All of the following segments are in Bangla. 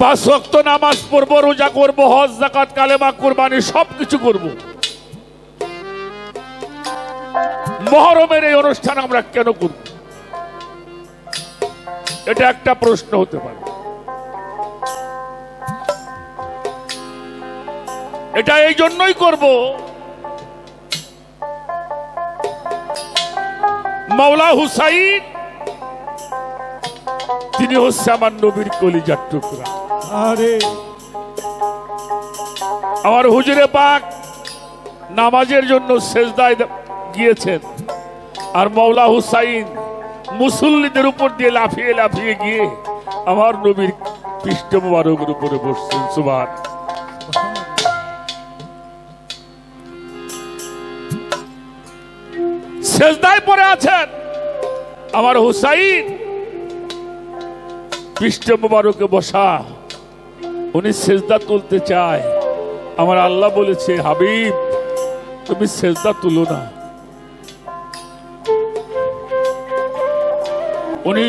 5 ওয়াক্ত নামাজ পড়বো, রোজা করবো, হজ যাকাত কালেমা কুরবানি সবকিছু করব। মুহররমের এই অনুষ্ঠান আমরা কেন করব? এটা একটা প্রশ্ন হতে পারে। এটা এই জন্যই করব, মাওলা হুসাইন তিনি হচ্ছে আমার নবীর কলিজার টুকরা। আরে আমার হুজুরে পাক নামাজের জন্য সেজদায় গিয়েছেন, আর মাওলা হুসাইন মুসল্লিদের উপর দিয়ে লাফিয়ে লাফিয়ে গিয়ে আমার নবীর পৃষ্ঠ মুবারকের উপরে বসছেন। সুবহান। সেজদায় পড়ে আছেন আমার হুসাইন, পৃষ্ঠ মুবারকে বসা, উনি সেজদা তুলতে চায়। আমার আল্লাহ বলেছে, হাবিব তুমি সেজদা তুলো না। উনি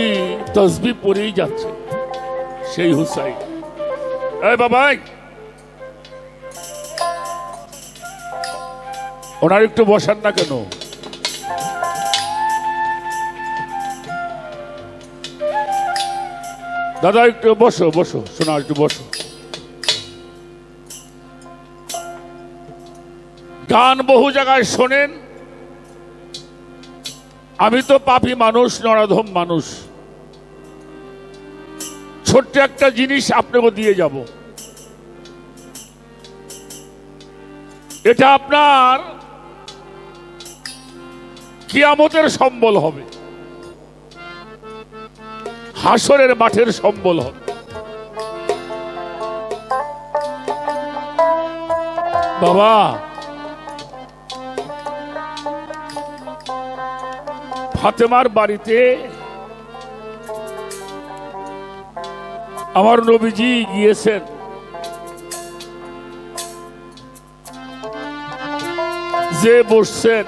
তসবিহ পড়েই যাচ্ছে। সেই হুসাইন, এই বাবাই ওনার একটু বসান না কেন? দাদা একটু বসো, বসো শোনা, একটু বসো। গান বহু জায়গায় শোনেন, আমি তো পাপী মানুষ, নরাধম মানুষ। ছোট্ট একটা জিনিস আপনাকে দিয়ে যাব, এটা আপনার কিয়ামতের সম্বল হবে, হাসরের মাঠের সম্বল হবে। বাবা ফাতেমার বাড়িতে আমার নবীজি গিয়েছেন। যে বসছেন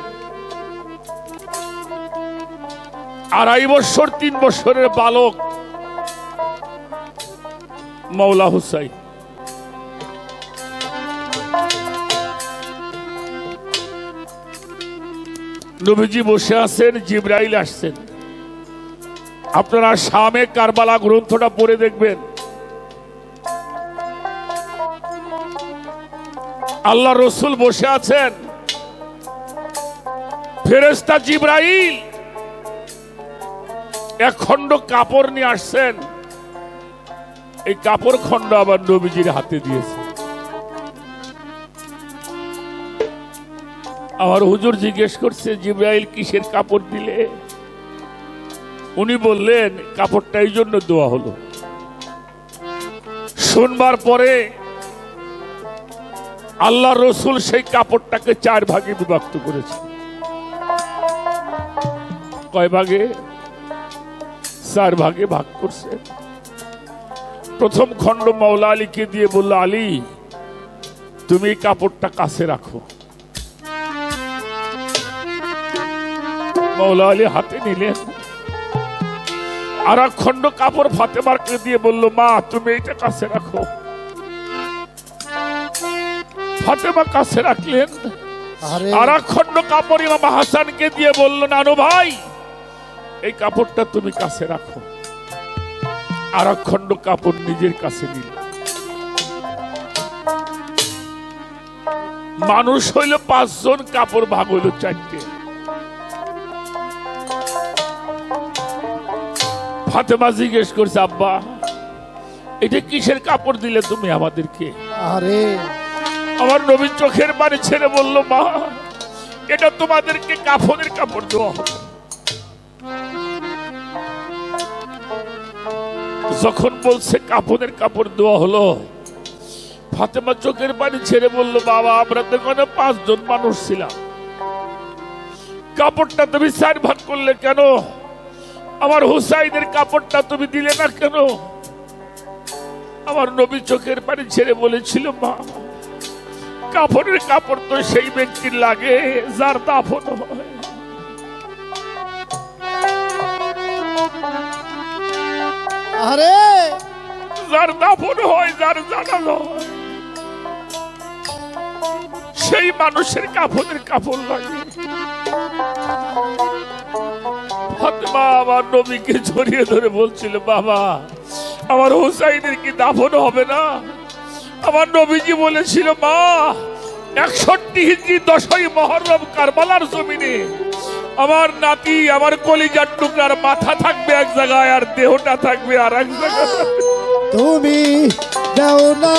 2.5 বছর 3 বছরের বালক মাওলা হুসাইন। নবীজি বসে আছেন, জিবরাইল আসছেন। আপনারা শামে কারবালা গ্রন্থটা পড়ে দেখবেন। আল্লাহ রসুল বসে আছেন, ফেরেশতা জিবরাইল এক খণ্ড কাপড় নিয়ে আসছেন। এই কাপড় খণ্ড আবার নবীজির হাতে দিয়েছে। আমার হুজুর জিজ্ঞেস করছে, জিবরাইল কিসের কাপড় দিলে? উনি বললেন, কাপড়টা এই জন্য দেওয়া হলো। শুনবার পরে আল্লাহ রসুল সেই কাপড়টাকে 4 ভাগে বিভক্ত করেছে। কয় ভাগে? 4 ভাগে ভাগ করছে। প্রথম খণ্ড মাওলা আলীকে দিয়ে বলল, আলী তুমি কাপড়টা কাছে রাখো। মাওলা আলী হাতে নিলেন। আর এক খণ্ড কাপড় ফাতেমাকে দিয়ে বলল, মা তুমি এটা কাছে রাখো। ফাতেমা কাছে রাখলেন। আর এক খণ্ড কাপড় ইমাম হাসানকে দিয়ে বলল, নানু ভাই এই কাপড়টা তুমি কাছে রাখো। আর এক খণ্ড কাপড় নিজের কাছে নিল। মানুষ হইল 5 জন, কাপড় ভাগ হইল 4টে। ফাতেমা জিজ্ঞেস করছে, আব্বা এটা কিসের কাপড় দিলে তুমি আমাদেরকে? আরে আমার নবীর চোখের পানি ছেড়ে বলল, মা এটা তোমাদেরকে কাফনের কাপড় দেওয়া হবে। যখন বলছে কাফনের কাপড় দেওয়া হলো, ফাতেমা চোখের পানি ছেড়ে বলল, বাবা আমরা তো এখানে 5 জন মানুষ ছিলাম, কাপড়টা তুমি 4 ভাগ করলে কেন? আমার হুসাইনের কাপড়টা তুমি দিলে না কেন? আমার নবী চোখের পানি ছেড়ে বলেছিল, মা কাপড়ের কাপড় তো সেই ব্যক্তির লাগে যার দাফন হয়। আরে যার দাফন হয়, যার জানানো হয়, সেই মানুষের কাফনের কাপড় লাগে। ফাতেমা আমার নবীকে জড়িয়ে ধরে বলছিল, বাবা আমার হুসাইনের কি দাফন হবে না? আমার নবীজি বলেছিল, মা 61 হিজরি 10ই মুহররম কারবালার জমিনে আমার নাতি, আমার কলিজার টুকরার মাথা থাকবে এক জায়গায় আর দেহটা থাকবে আর এক জায়গায়। তুমি দাও না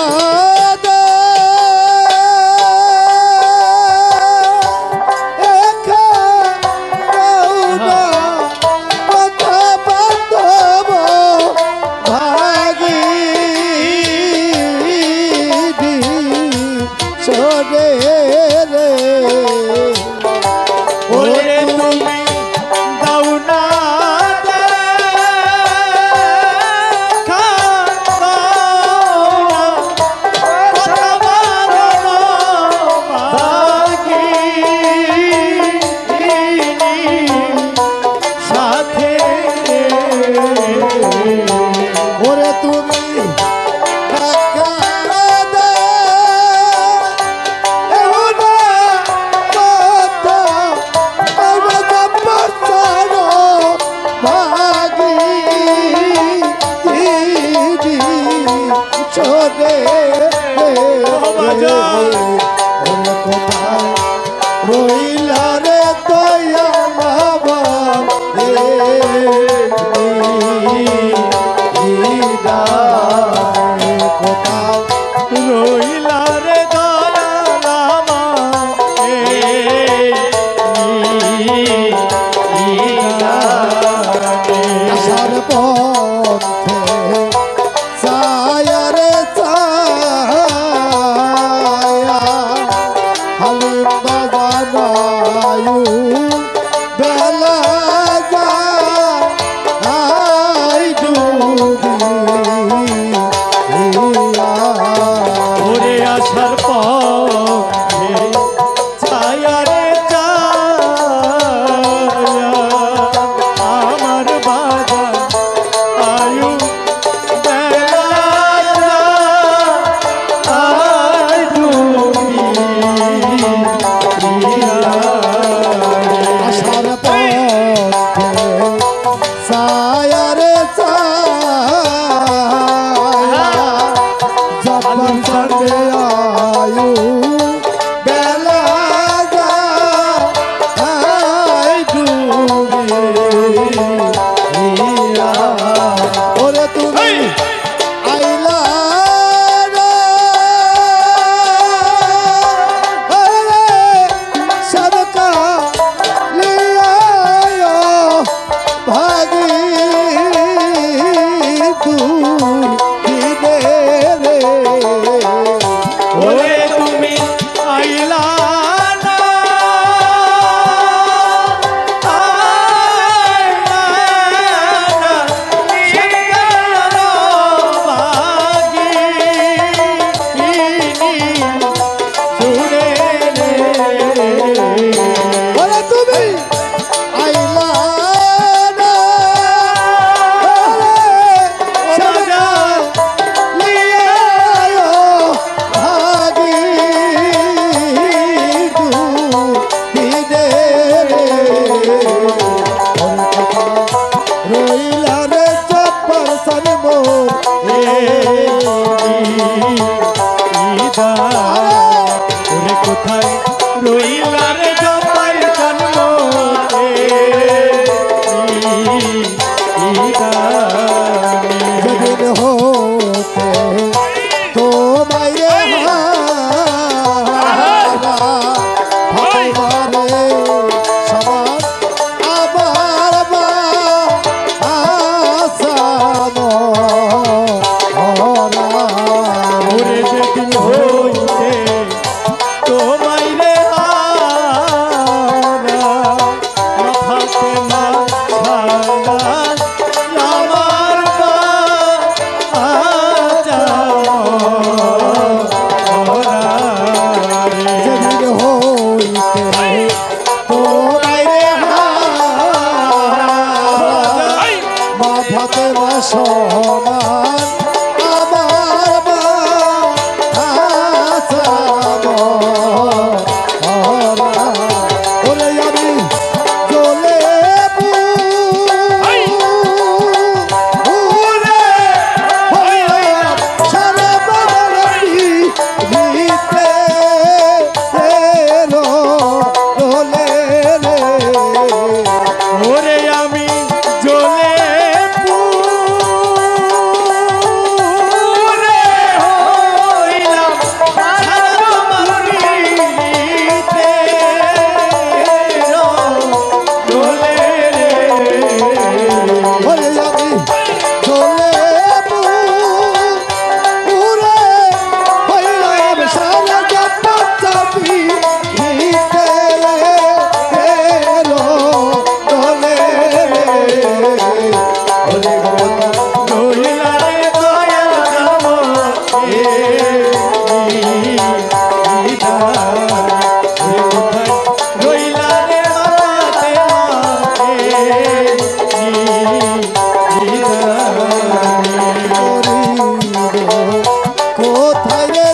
কোথায় রে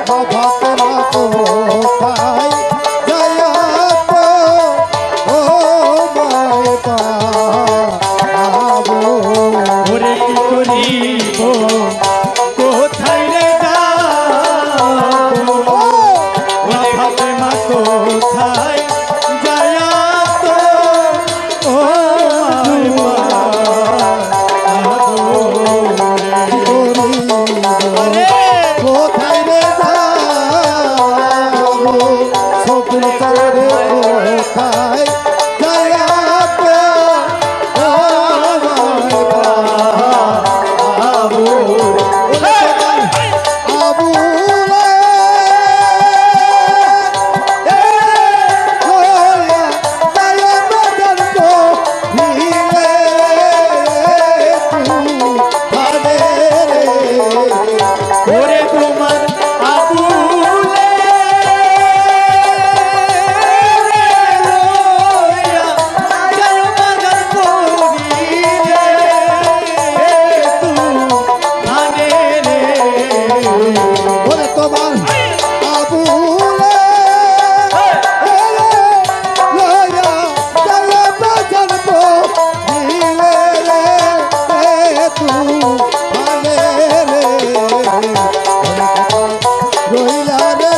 বাবাকে মা কোথায় যায় তো ও মায় পাবো ওরে কি করিব কোথায় রে যাবো ওরে ফাতেমা কোথায় যায় তো ও কোথায় রে যাবো সবুর করে কোথায় যায় তো ও ওরে তোমার আবুলে লইয়া যায় বাজার করিলে তুমারে রে ওরে তোমার আবুলে লয়া চলে বাজার তো দিলে রে তু ভালে রে রইলা রে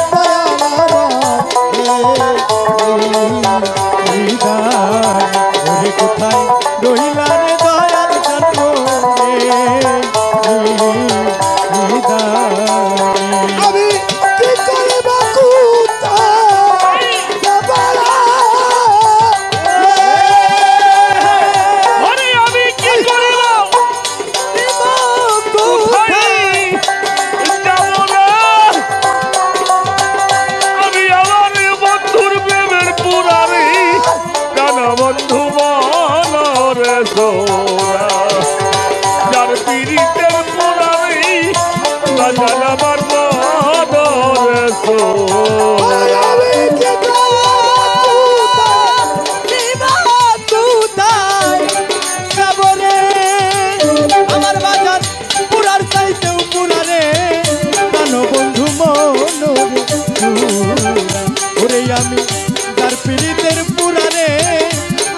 ওরে কোথায় রইলা রে দয়াল জন্ম আমি কি করব কোথায় যাবালা আরে আমি কি করিব কোথায় যাব না আমি আমার বন্ধুর প্রেমের পুরারি কেন বন্ধু মনরে সোরা যার পীড়িতের পুরারি না জান আমার মনরে সোরা আমি কি করব আমার বাজার পুরার চাইতেও পুরারে কেন বন্ধু মনোরে ওরে আমি যার পীড়িতের পুরারে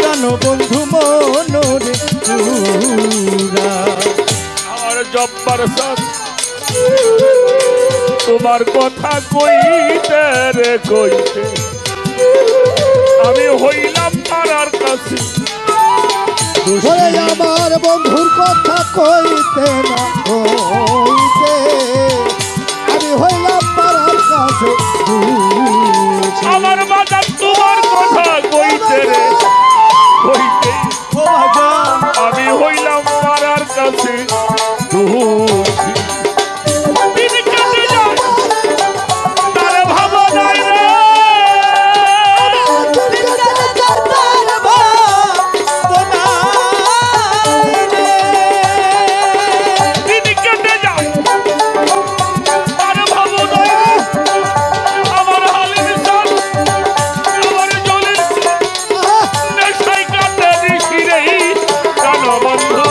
কেন বন্ধু মনোরে আমার জব্বার সাথ তোমার কথা কইতে রে কইতে আমি হইলাম পাড়ার কাছে ওরে আমার বন্ধুর কথা কইতে না কইতে আমি হইলাম পাড়ার কাছে আমার বাজার তোমার কথা কইতে রে কইতে ও বাজার আমি হইলাম পাড়ার কাছে দুঃখী। দিন কেটে যায়, তার ভাবনায় রে। দিন কেটে যায়, তার ভাবনায় রে। আমার হালিম সাল, আমার জলিল নেশায় কাটে দিছি রে। কেন বন্ধু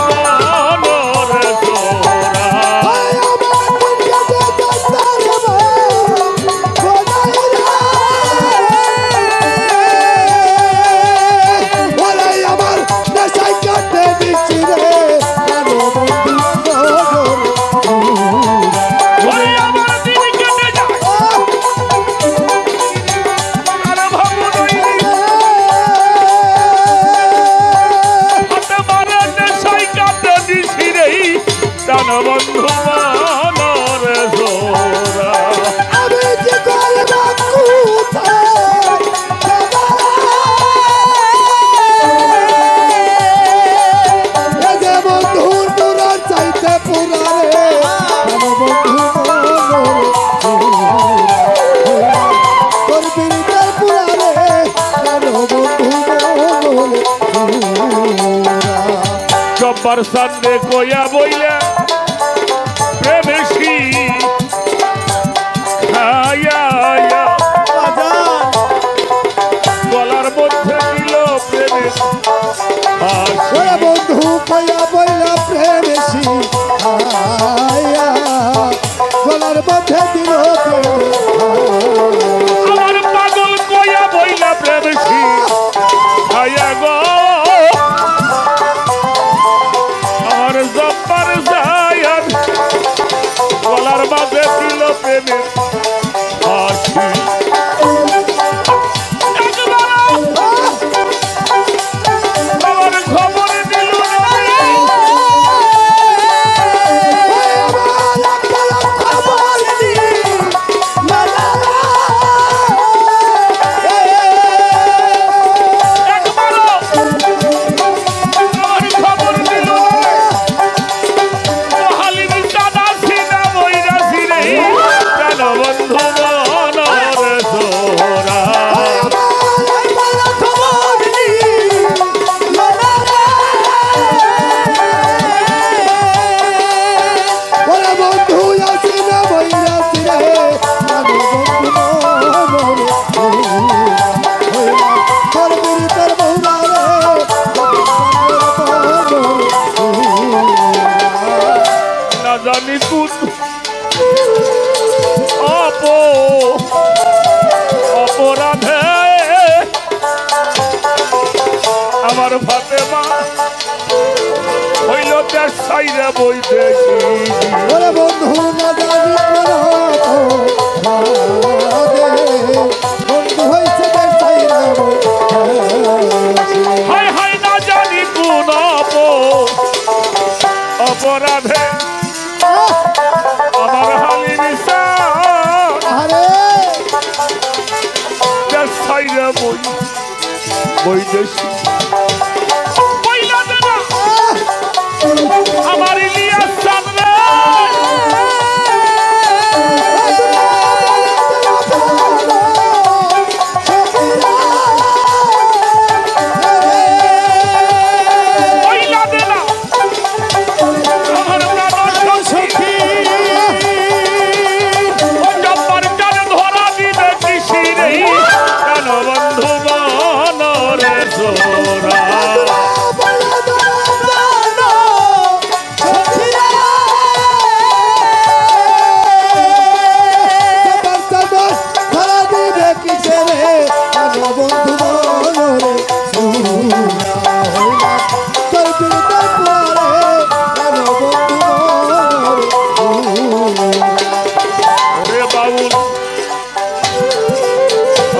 মনরে সোরা। আমার নেশায় কাটে দিচ্ছি রে কেন বন্ধু ওরে আমার দিন কেটে যায়, তার ভাবনায় রে। হাতে মারা নেশায় কাটে দিছি রে। কেন বন্ধু মনরে সোরা। আমি কি করব কোথায় যে বন্ধুর পুরার চাইতে পুরারে কেন বন্ধু তোর বিরিতের পুরারে কেন বন্ধু জব্বার সামনে কইয়া বইলে প্রেমের হাসি আমার খবর দিল না অপরাধে আমার ফাতেমা হইল তার সাইরা বইতেছি বন্ধু না জানি বন্ধু হয়েছে হায় হায় না জানি কোন অপরাধে আমার হালি নিশা সাইরা বইতেছি আমার ইলিয়াস সামনে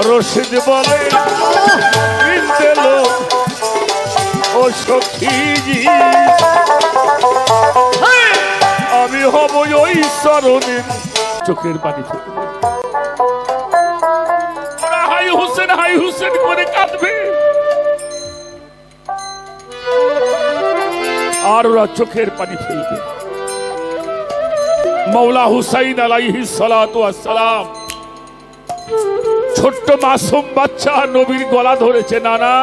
রশিদ বলে ও সখীজি আমি হব ওই চরণের চোখের পানি হাই হুসেন করে কাঁদবে আর ওরা চোখের পানি ফেলবে মৌলা হুসাইন আলাইহিস সালাতু ওয়াস সালাম ছোট্ট মাসুম বাচ্চা নবীর গলা ধরেছে নানা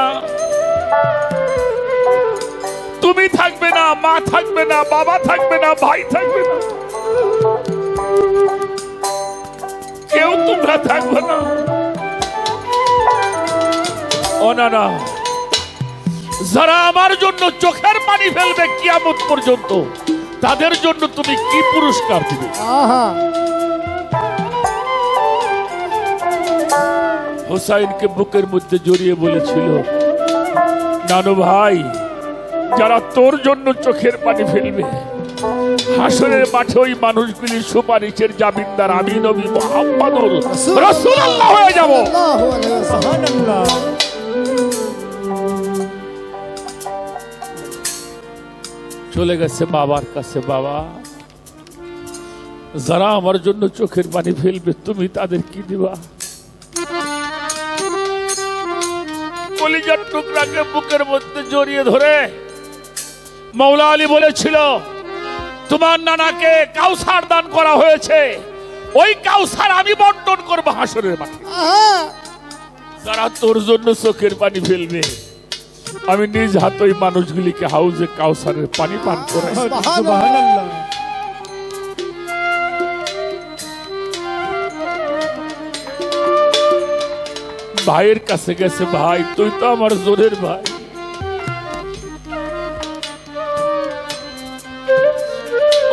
তুমি থাকবে না মা থাকবে না বাবা থাকবে না ভাই থাকবে না কেউ তোমরা থাকবে না ও নানা যারা আমার জন্য চোখের পানি ফেলবে কিয়ামত পর্যন্ত তাদের জন্য তুমি কি পুরস্কার দিবে হুসাইনকে বুকের মধ্যে জড়িয়ে বলেছিল নানু ভাই যারা তোর জন্য চোখের পানি ফেলবে হাসরের মাঠে ওই মানুষগুলির সুপারিশের জামিনদার আমি নবী মুহাম্মদুর রাসূলুল্লাহ হয়ে যাব সুবহানাল্লাহ চলে গেছে বাবার কাছে বাবা যারা আমার জন্য চোখের পানি ফেলবে তুমি তাদের কি দিবা কলিজার টুকরাকে বুকের মধ্যে জড়িয়ে ধরে মৌলা আলী বলেছিল তোমার নানাকে কাউসার দান করা হয়েছে ওই কাউসার আমি বন্টন করবো হাসরের মাঠে যারা তোর জন্য চোখের পানি ফেলবে আমি নিজ হাতে ওই মানুষগুলিকে হাউজে কাউসারের পানি পান করাই সুবহানাল্লাহ ভাইয়ের কাছে গেছে ভাই তুই তো আমার জোরের ভাই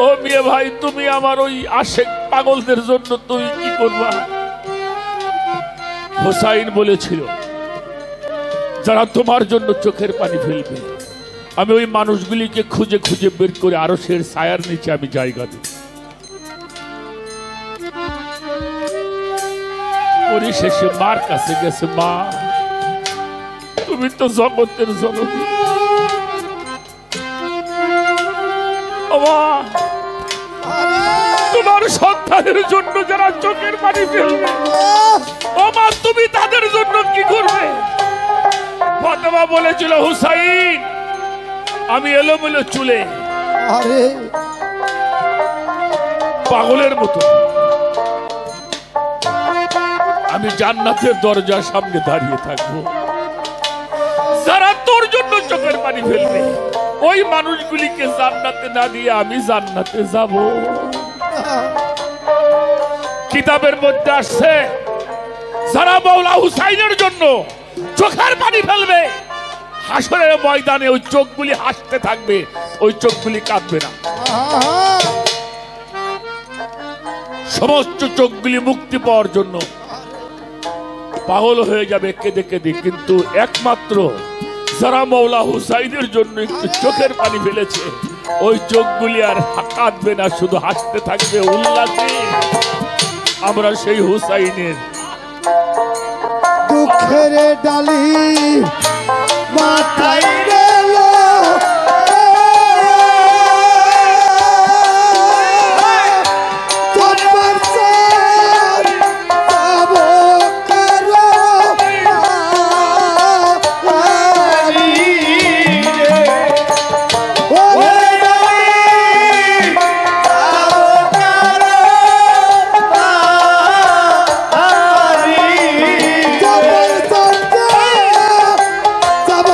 ও মেয়ে ভাই তুমি আমার ওই আশেক পাগলদের জন্য তুই কি করবা হুসাইন বলেছিল যারা তোমার জন্য চোখের পানি ফেলবে আমি ওই মানুষগুলিকে খুঁজে খুঁজে বের করে আরশের ছায়ার নিচে আমি জায়গা দিই পরিশেষে মার কাছে গেছে। মা, তুমি তো জগতের জননী। ও মা, তোমার সন্তানের জন্য যারা চোখের পানি ফেলবে, ও মা, তুমি তাদের জন্য কি করবে? ফাতেমা বলেছিল, হুসাইন, আমি এলোমেলো চুলে আরে পাগলের মতো আমি জান্নাতের দরজার সামনে দাঁড়িয়ে থাকবো। যারা তোর জন্য চোখের পানি ফেলবে, ওই মানুষগুলিকে জান্নাতে না দিয়ে আমি জান্নাতে যাব। কিতাবের মধ্যে আসছে, যারা মাওলা হুসাইনের জন্য চোখের পানি ফেলবে, হাসরের ময়দানে ওই চোখগুলি হাসতে থাকবে, ওই চোখগুলি কাঁদবে না। সমস্ত চোখগুলি মুক্তি পাওয়ার জন্য পাগল হয়ে যাবে কেঁদে কেঁদে, কিন্তু একমাত্র যারা মাওলা হুসাইনের জন্য একটু চোখের পানি ফেলেছে, ওই চোখগুলি আর কাঁদবে না, শুধু হাসতে থাকবে উল্লাসে। আমরা সেই হুসাইনের দুঃখের ডালি মাথায় গেল, তোমার সার যাব কারো যাব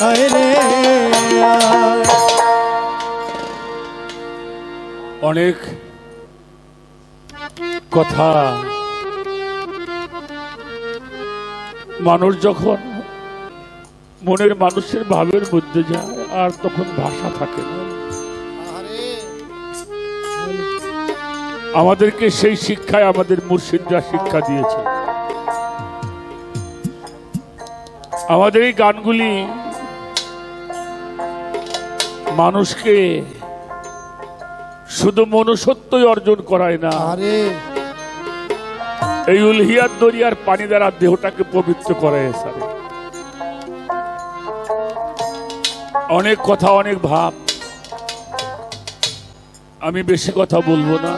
আয় রে আয়। অনেক কথা মানুষ যখন মনের মানুষের ভাবের মধ্যে যায় আর তখন ভাষা থাকে না। আমাদেরকে সেই শিক্ষায় আমাদের মুর্শিদরা শিক্ষা দিয়েছে। আমাদের এই গানগুলি মানুষকে শুধু মনুষ্যত্বই অর্জন করায় না, এই উলহিয়ার দরিয়ার পানি দ্বারা দেহটাকে পবিত্র করায়। স্যার অনেক কথা, অনেক ভাব, আমি বেশি কথা বলবো না।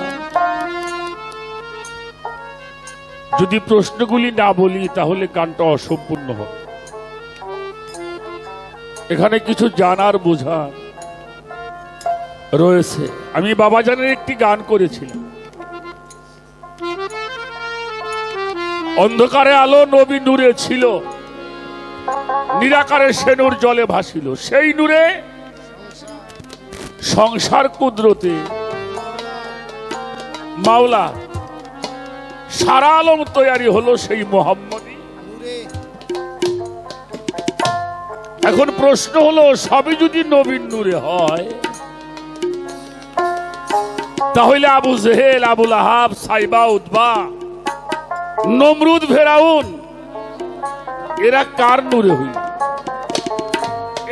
যদি প্রশ্নগুলি না বলি তাহলে গানটা অসম্পূর্ণ হবে। এখানে কিছু জানার বোঝার রয়েছে। আমি বাবাজানের একটি গান করেছিলাম, অন্ধকারে আলো নবী নূরে ছিল, নিরাকারে সে নূর জলে ভাসিল, সেই নূরে সংসার কুদরতে মাওলা সারা আলম তৈরি হলো সেই মোহাম্মদী। এখন প্রশ্ন হলো, সবই যদি নবীর নূরে হয় তাহলে আবু জেহেল, আবুল আহাব, সাইবা, উতবা, নমরুদ, ফেরাউন এরা কার নূরে হইল?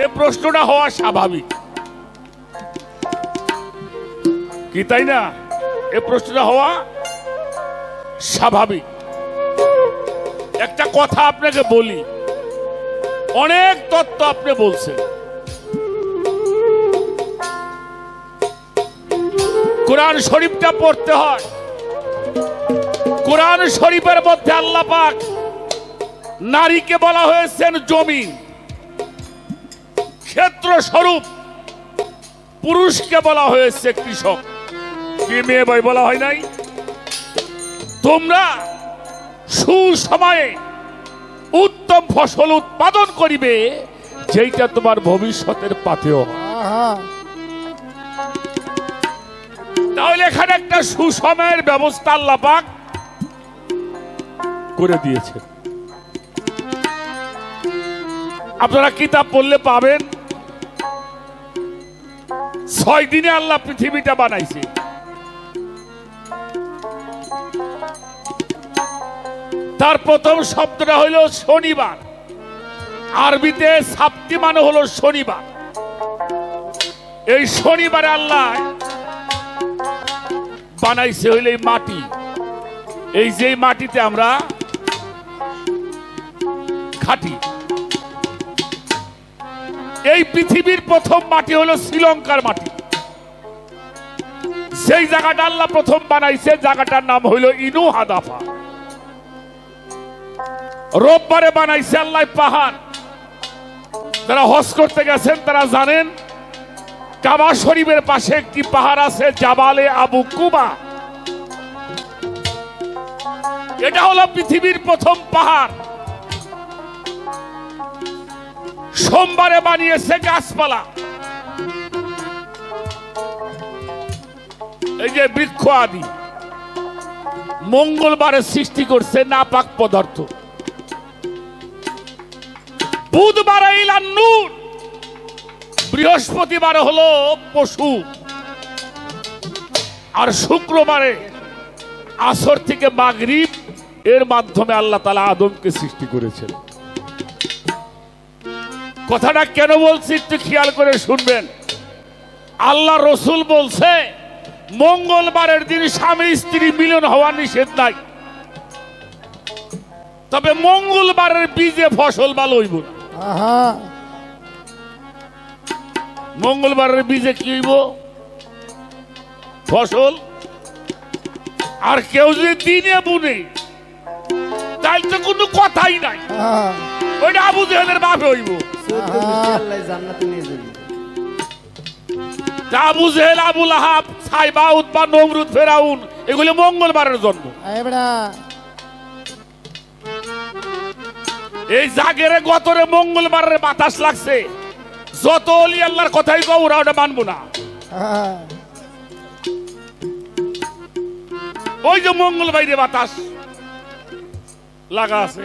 এ প্রশ্নটা হওয়া স্বাভাবিক কি, তাই না? এ প্রশ্নটা হওয়া স্বাভাবিক। একটা কথা আপনাকে বলি, অনেক তত্ত্ব আপনি বলছেন, কোরআন শরীফটা পড়তে হয়। কোরআন শরীফের মধ্যে আল্লাহ পাক নারীকে বলা হয়েছেন জমিন, ক্ষেত্র স্বরূপ, পুরুষকে বলা হয়েছে কৃষক। কি মেয়ে ভাই বলা হয় নাই? তোমরা সুসময়ে উত্তম ফসল উৎপাদন করিবে, যেটা তোমার ভবিষ্যতের পাথেয়। তাহলে এখানে একটা সুসময়ের ব্যবস্থা আল্লাহ পাক করে দিয়েছে। আপনারা কিতাব পড়লে পাবেন, 6 দিনে আল্লাহ পৃথিবীটা বানাইছে। তার প্রথম শব্দটা হইল শনিবার, আরবিতে সাপ্তি মানে হলো শনিবার। এই শনিবারে আল্লাহ বানাইছে হইল এই মাটি, এই যে মাটিতে আমরা খাটি। এই পৃথিবীর প্রথম মাটি হলো শ্রীলঙ্কার মাটি। সেই জায়গাটা আল্লাহ প্রথম বানাইছে, জায়গাটার নাম হইল ইনু হাদাফা। রোববারে বানাইছে আল্লাহ পাহাড়। যারা হজ করতে গেছেন তারা জানেন, কাবা শরীফের পাশে একটি পাহাড় আছে, জাবালে আবু কুবা। এটা হলো পৃথিবীর প্রথম পাহাড়। সোমবারে বানিয়েছে গাছপালা, এই যে বৃক্ষ আদি। মঙ্গলবারে সৃষ্টি করছে নাপাক পদার্থ। বুধবারে ইলান নূর, বৃহস্পতিবারে হলো পশু, আর শুক্রবারে আসর থেকে মাগরিব এর মাধ্যমে আল্লাহ তাআলা আদমকে সৃষ্টি করেছেন। কথাটা কেন বলছি একটু খেয়াল করে শুনবেন। আল্লাহ রসুল বলছে মঙ্গলবারের দিন স্বামী স্ত্রী মিলন হওয়া নিষেধ নাই, তবে মঙ্গলবারের বীজে ফসল ভালো হইব না। মঙ্গলবারের বীজে কি হইব? ফসল। আর কেউ যদি দিনে বুনে তাহলে তো কোনো কথাই নাই, ওইটা আবু জেহেলের বাপে হইব। আবু জেহেল, আবুল আহাব, সাইবা, উতবা, নমরুদ, ফেরাউন এগুলো মঙ্গলবারের জন্ম। এই জাগেরে গতরে মঙ্গলবারের বাতাস লাগছে, যত অলি আল্লাহর কথাই কও ওরা ওটা মানবো না। হ্যাঁ, ওই যে মঙ্গল বাইরে বাতাস লাগা আছে,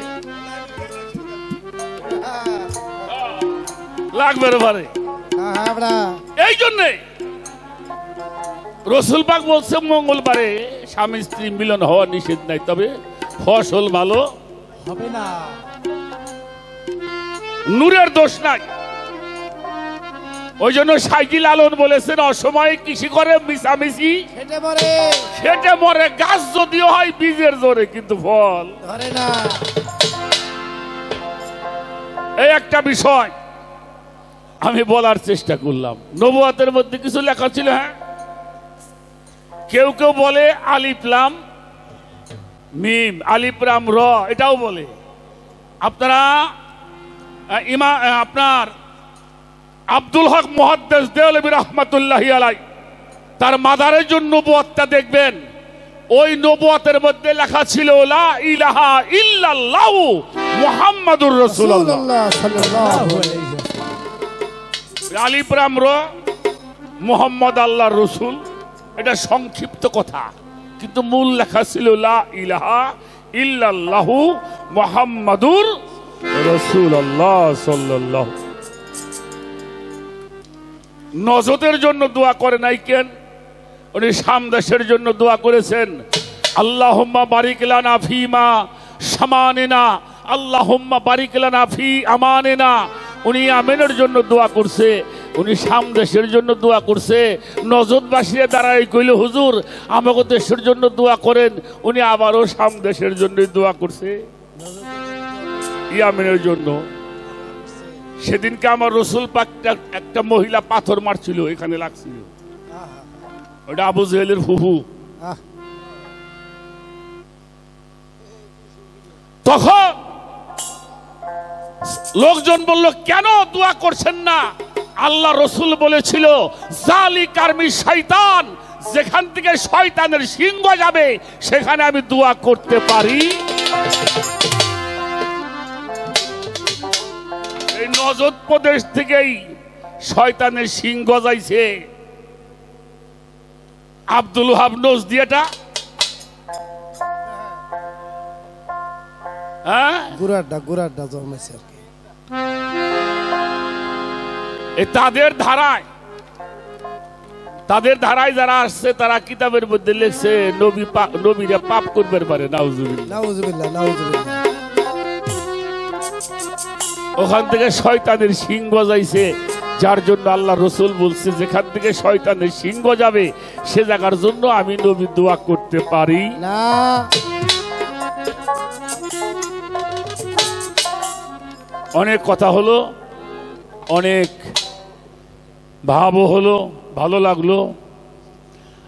লাগবে রে বারে। হ্যাঁ, বড়া। এই জন্যে রসুল পাক বলছে মঙ্গলবারে স্বামী স্ত্রী মিলন হওয়া নিষেধ নাই, তবে ফসল ভালো হবে না। নূরের দোষ নাই। ওই জন্য সাইজি লালন বলেছেন অসময়ে কৃষি করে মিশামিশি খেটে পড়ে খেটে মরে, গাছ যদিও হয় বীজের জোরে কিন্তু ফল ধরে না। এই একটা বিষয় আমি বলার চেষ্টা করলাম। নবুয়াতের মধ্যে কিছু লেখা ছিল, হ্যাঁ কেউ কেউ বলে আলিফ লাম মিম, আলিফ লাম র, এটাও বলে। আপনারা আপনার আব্দুল হক মুহাদ্দিস দেওলভী রাহমাতুল্লাহি আলাই তার মাদারের জন্য নবুয়াতটা দেখবেন, ওই নবুয়াতের মধ্যে লেখা ছিল লা ইলাহা ইল্লাল্লাহু মুহাম্মাদুর রাসূলুল্লাহ সাল্লাল্লাহু আলাইহি আলিফ লাম র মুহাম্মদ আল্লাহর রাসূল, এটা সংক্ষিপ্ত কথা, কিন্তু মূল লেখা ছিল লা ইলাহা ইল্লাল্লাহু মুহাম্মাদুর রাসূলুল্লাহ সাল্লাল্লাহু। নজদের জন্য দোয়া করে নাই কেন? উনি সামদেশের জন্য দোয়া করেছেন, আল্লাহুম্মা বারিক লানা ফিমা শামানিনা, আল্লাহুম্মা বারিক লানা ফি আমানিনা। উনি আমিনের জন্য দোয়া করছে, উনি সামদেশের জন্য দোয়া করছে। নজদবাসীরা দাঁড়াই কইল হুজুর আমাকে দেশের জন্য দোয়া করেন, উনি আবারও সামদেশের জন্য দোয়া করছে, ইয়ামিনের জন্য। সেদিনকে আমার রসুল পাক একটা মহিলা পাথর মারছিল, এখানে লাগছিল, ওটা আবু জেহেলের ফুফু। তখন লোকজন বলল কেন দোয়া করছেন না? আল্লাহ রসুল বলেছিল জালিকার মিন শয়তান, যেখান থেকে শয়তানের সিংহ যাবে সেখানে আমি দোয়া করতে পারি। এই নজদ প্রদেশ থেকেই শয়তানের সিংহ যাইছে। আব্দুল ওহাব নজদিয়াটা, হ্যাঁ গুড়াটা জমেছে আর কি। তাদের ধারায় যারা আসছে তারা কিতাবের মধ্যে লিখছে নবীরা পাপ করবে পারে, নাউজুবিল্লাহ। ওখান থেকে শয়তানের সিংহ যাইছে, যার জন্য আল্লাহ রসুল বলছে যেখান থেকে শয়তানের সিংহ যাবে সে জায়গার জন্য আমি নবী দোয়া করতে পারি না। অনেক কথা হলো, অনেক ভাবও হলো, ভালো লাগলো।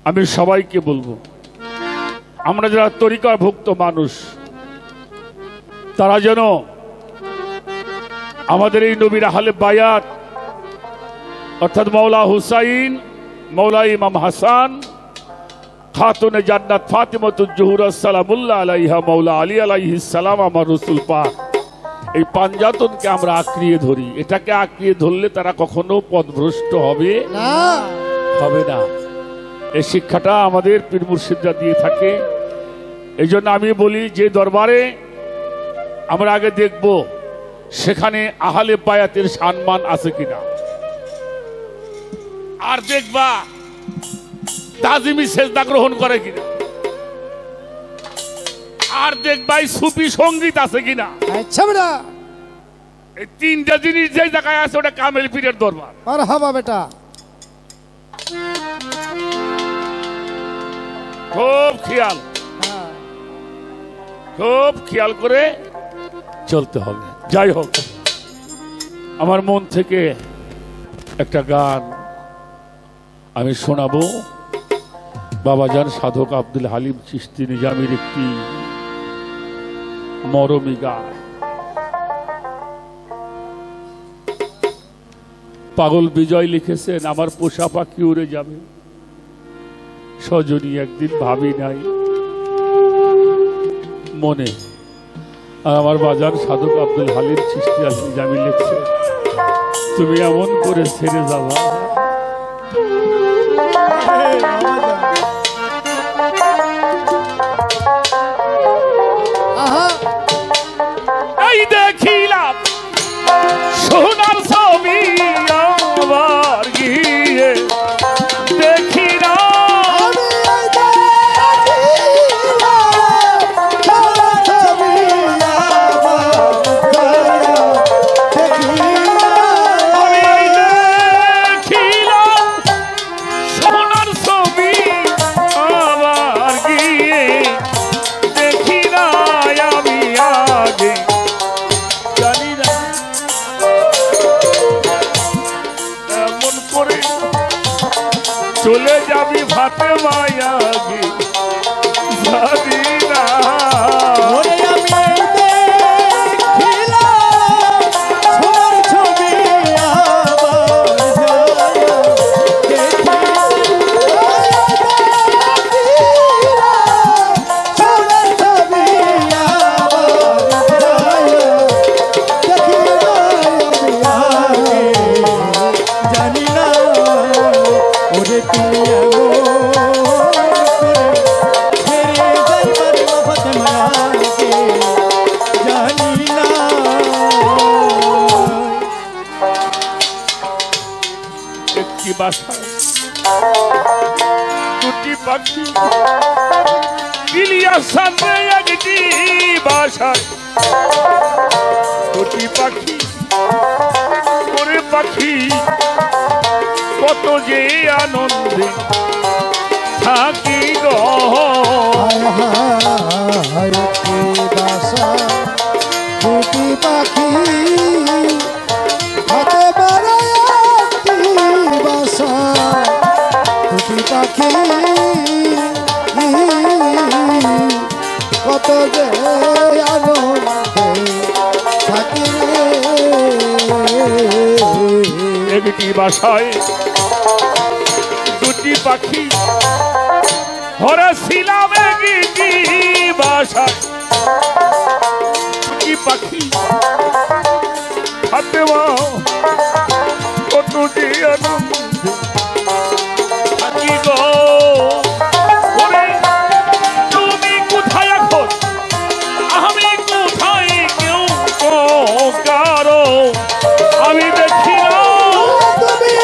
আমি সবাইকে বলবো, আমরা যারা তরিকাভুক্ত মানুষ তারা যেন আমাদের এই নবীর আহলে বায়াত অর্থাৎ মৌলা হুসাইন, মৌলা ইমাম হাসান, খাতুনে জান্নাত ফাতিমাতুজ জোহরা সালামুল্লাহ আলাইহা, মৌলা আলী আলাইহিস সালাম, আমার রাসূল পাক, এই পাঞ্জাতনকে আমরা আঁকড়িয়ে ধরি। এটাকে আঁকড়িয়ে ধরলে তারা কখনো পথভ্রষ্ট হবে না। এই শিক্ষাটা আমাদের পীর মুর্শিদরা দিয়ে থাকে। এই জন্য আমি বলি যে দরবারে আমরা আগে দেখব সেখানে আহলে বায়াতের সম্মান আছে কিনা, আর দেখবা তাজিমি সেজদা গ্রহণ করে কিনা, আর দেখবাই সুফি সঙ্গীত আছে কিনা। আচ্ছা বেটা, এই তিনটা জিনিস যে জায়গায় আছে ওটা কামেল পীরের দরবার। মারহাবা বেটা। খুব খেয়াল করে চলতে হবে। যাই হোক, আমার মন থেকে একটা গান আমি শোনাবো। বাবাজান সাধক আব্দুল হালিম চিশতি নিজামীর একটি মরমী গান। পাগল বিজয় লিখেছেন, আমার পোষা পাখি উড়ে যাবে, সজনী একদিন ভাবি নাই মনে। আর আমার বাজার সাধক আব্দুল হালিম চিশতি নিজামী লিখছে, তুমি এমন করে ছেড়ে যাবা? আহা এই দেখিলাম সোনার ছবি আমার গিয়ে দেখি না আমি এই দেখিলাম সোনার ছবি আমি এই দেখিলাম সোনার ছবি আমার গিয়ে দেখি না আমি আগে জানি না এমন করে চলে যাবি ভাতে মায়া গে জানি না ওরে আমি দেখিলাম সোনার ছবি আবার যায়া দেখি সোনার ছবি জানি না ওরে তুমি ছেড়ে যাইবার মফত মায়াকে জানি না একটি বাসা দুটি পাখি ইলিয়াস সাথে একটি বাসায় দুটি পাখি করে পাখি কত যে আনন্দে থাকি গো দুটি পাখি হাতে বেড়ায় বাসা দুটি পাখি কত যে আনন্দে থাকি একটি বাসায় দুটি পাখি হরে ছিলাম একটি বাসায় দুটি পাখি হাতে কত যে আনন্দে থাকি গো ওরে তুমি কোথায় এখন আমি কোথায় কেউ কারো আমি দেখি না তুমি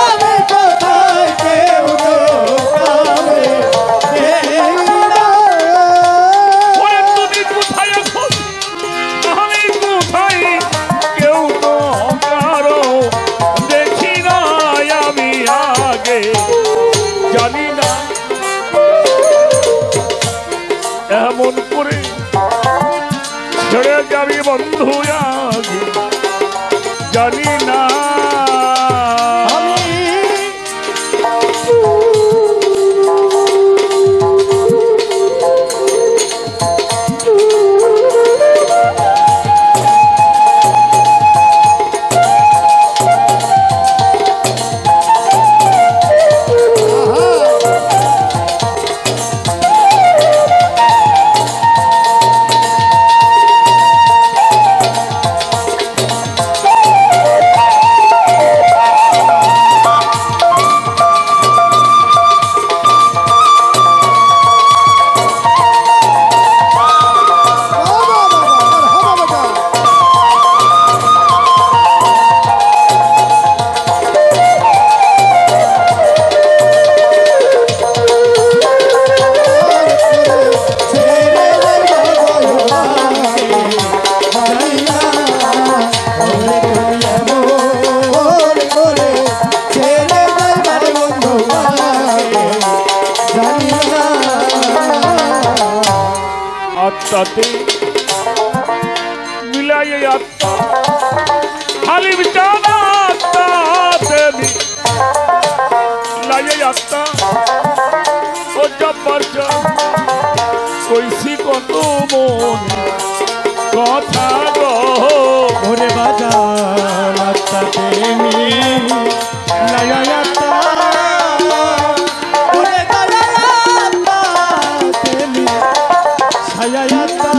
আমি কোথায় কেউ কাবে ওরে তুমি কোথায় এখন আমি কোথায় কেউ তো কারো দেখি না আমি আগে জানি না এমন করে ছেড়ে যাবি বন্ধু আগে জানি না আত্মাতে মিলাই আত্মা খালি জানা আত্মাতে মিলাই আত্মা ও জব্বার কইছি কত মন কথা গো ওরে বাজার আত্মাতে লায়াতা ওরে দায়াতা ছায়াতা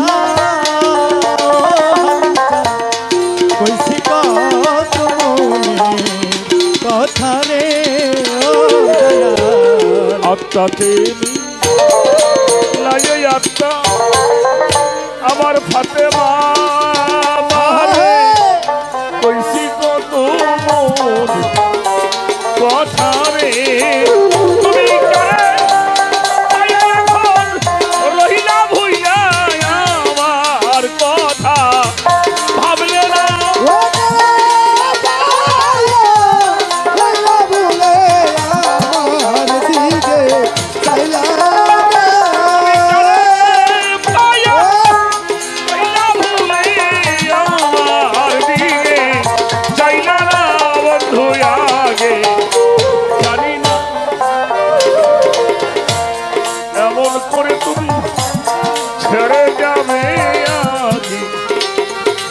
তাতে লাগে আত্মা আমার ফাতেমা মারে কইছি কত মন কথা রে তুমি কারে আয়া এখন রহিলা ভুইয়া আমার কথা ভাবলে না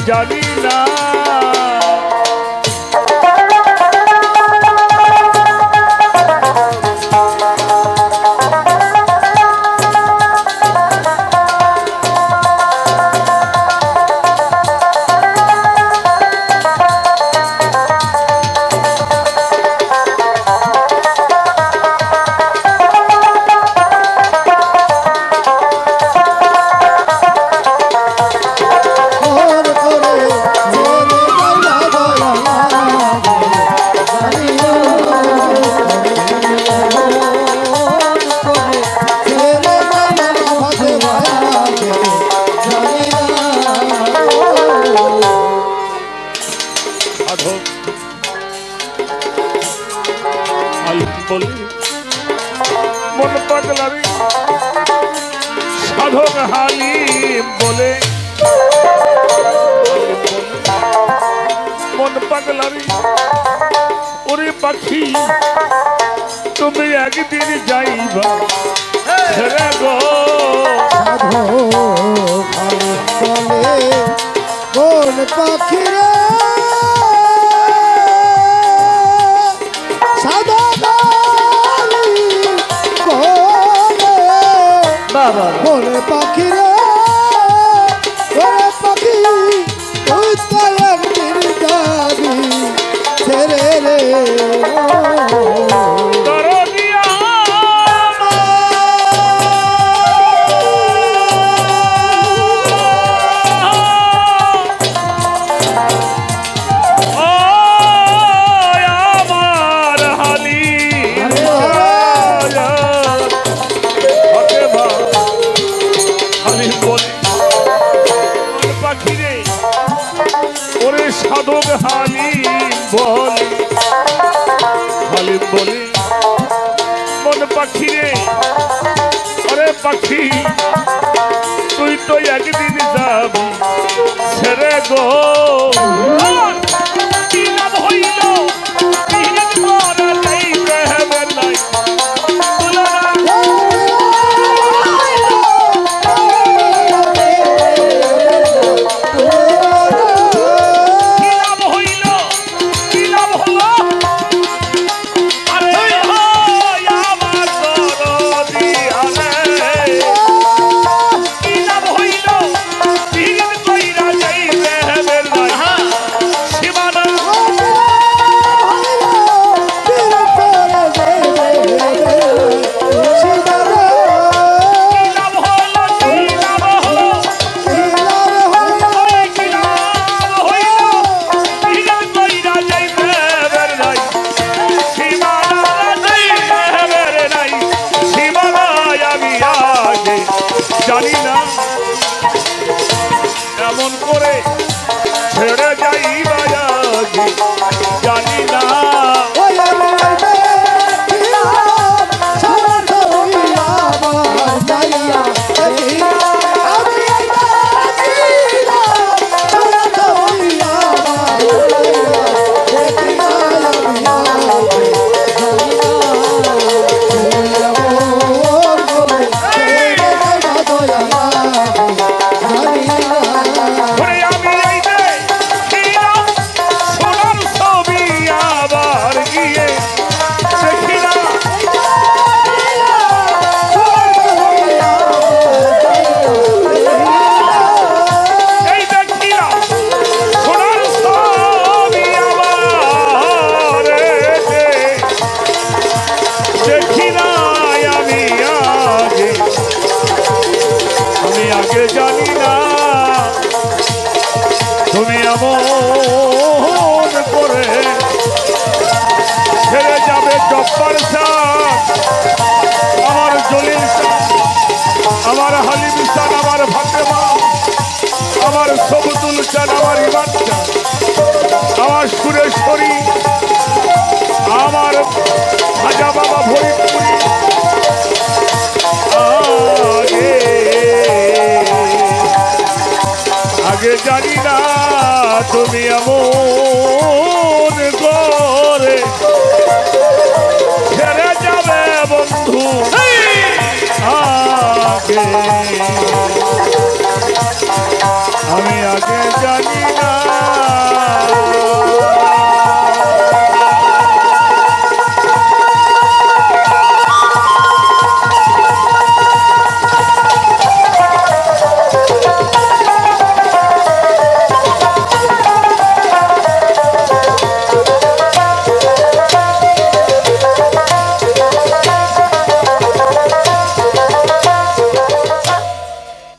জানি না মন পাগলারি সাধক হালিম বলে মন পাগলারি ওরে পাখি তুমি একদিন যাইবা ছেড়ে গো কোন পাখি রে পাখি রে পাখি তুই তো একদিন যাবি ছেড়ে রে সাধক হালিম বলে মন পাখি রে আরে পাখি তুই তো একদিন যাবি ছেড়ে গো কি লাভ হইল জানি না এমন করে ছেড়ে যাই বাজারে জানি না I'm জব্বার শাহ, আমার জলিল শাহ, আমার হালিম শাহ, আমার ফাতেমা, আমার সবুতুল চান, আমার ইমান চান, আমার সুরেশ্বরী, আমার খাজা বাবা ফরিদপুরি, আগে জানি না তুমি এমন করে ছেড়ে যাবে বন্ধু, আগে আমি আগে জানি না।